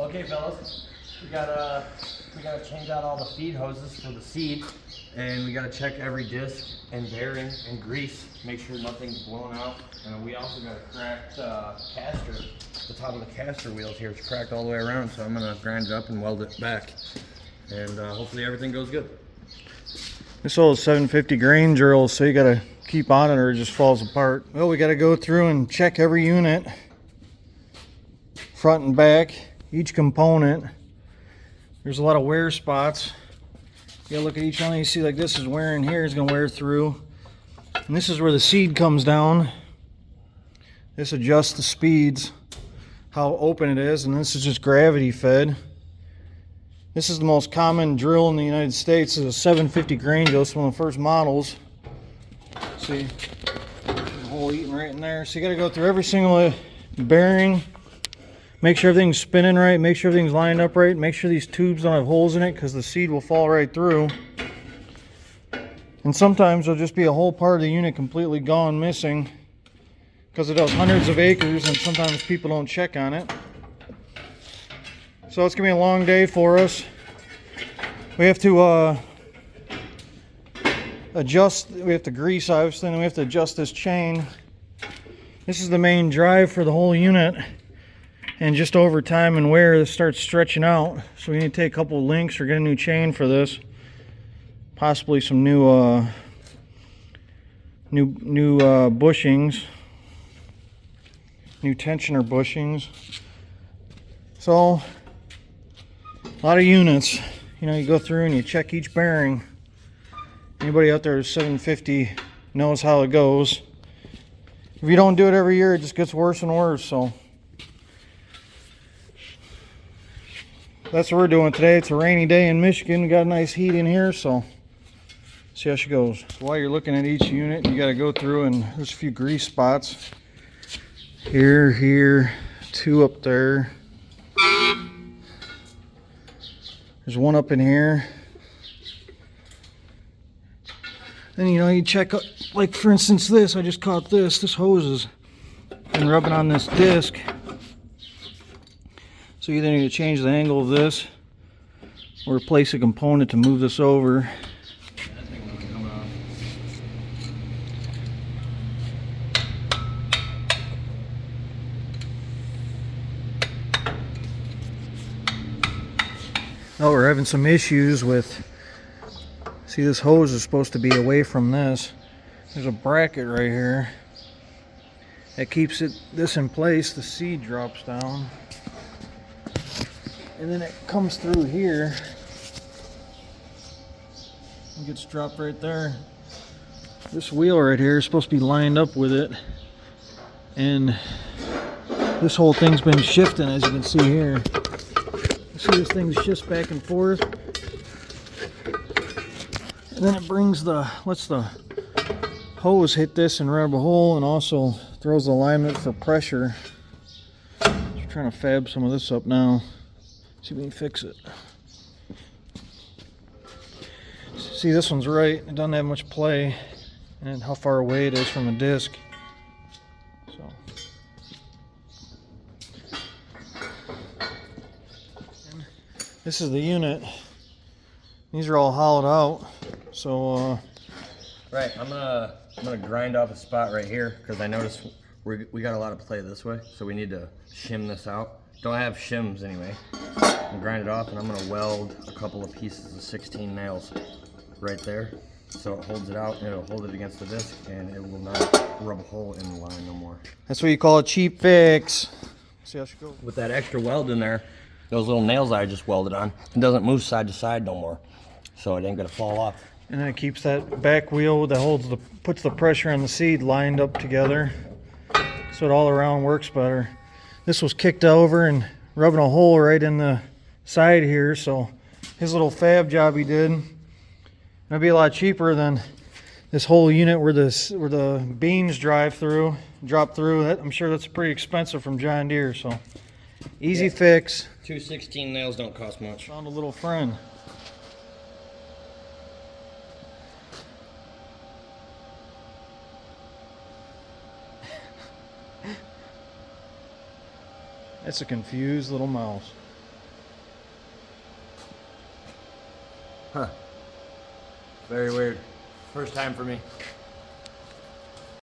Okay, fellas, we gotta change out all the feed hoses for the seed, and we gotta check every disc and bearing and grease, make sure nothing's blown out. And we also got a cracked caster. The top of the caster wheels here, it's cracked all the way around, so I'm gonna grind it up and weld it back, and hopefully everything goes good. This old 750 grain drill, so you gotta keep on it or it just falls apart. Well, we gotta go through and check every unit, front and back, each component. There's a lot of wear spots. You gotta look at each one. You see, like, this is wearing here, it's gonna wear through. And this is where the seed comes down. This adjusts the speeds, how open it is, and this is just gravity fed. This is the most common drill in the United States. It's a 750 grain drill. It's one of the first models. See, there's a hole eating right in there. So you gotta go through every single bearing, make sure everything's spinning right, make sure everything's lined up right, make sure these tubes don't have holes in it because the seed will fall right through. And sometimes there'll just be a whole part of the unit completely gone missing because it does hundreds of acres, and sometimes people don't check on it. So it's gonna be a long day for us. We have to we have to grease, obviously, and we have to adjust this chain. This is the main drive for the whole unit, and just over time and wear, this starts stretching out. So we need to take a couple of links or get a new chain for this, possibly some new bushings, new tensioner bushings. So a lot of units. You know, you go through and you check each bearing. Anybody out there who's 750 knows how it goes. If you don't do it every year, it just gets worse and worse. So that's what we're doing today. It's a rainy day in Michigan. We got a nice heat in here, so see how she goes. So while you're looking at each unit, you got to go through, and there's a few grease spots. Here, two up there. There's one up in here. Then, you know, you check, like for instance this, I just caught this hose has been rubbing on this disc. So you either need to change the angle of this or replace a component to move this over. Oh, we're having some issues with, see, this hose is supposed to be away from this. There's a bracket right here that keeps this in place. The seed drops down, and then it comes through here and gets dropped right there. This wheel right here is supposed to be lined up with it, and this whole thing's been shifting, as you can see here. See, this thing shifts back and forth, and then it brings lets the hose hit this and rub a hole, and also throws the alignment for pressure. So we're trying to fab some of this up now, see if we can fix it. See, this one's right, it doesn't have much play, and how far away it is from the disc. So this is the unit. These are all hollowed out. So right, I'm gonna grind off a spot right here because I noticed we got a lot of play this way, so we need to shim this out. Don't have shims anyway. I'm gonna grind it off, and I'm gonna weld a couple of pieces of 16 nails right there, so it holds it out, and it'll hold it against the disc, and it will not rub a hole in the line no more. that's what you call a cheap fix. See how she goes. With that extra weld in there, those little nails I just welded on, it doesn't move side to side no more, so it ain't gonna fall off. And then it keeps that back wheel that puts the pressure on the seed lined up together, so it all around works better. This was kicked over and rubbing a hole right in the side here, so his little fab job he did, it'd be a lot cheaper than this whole unit where the beams drop through. I'm sure that's pretty expensive from John Deere, so easy fix. 2 16 nails don't cost much. Found a little friend. That's a confused little mouse. Huh. Very weird. First time for me.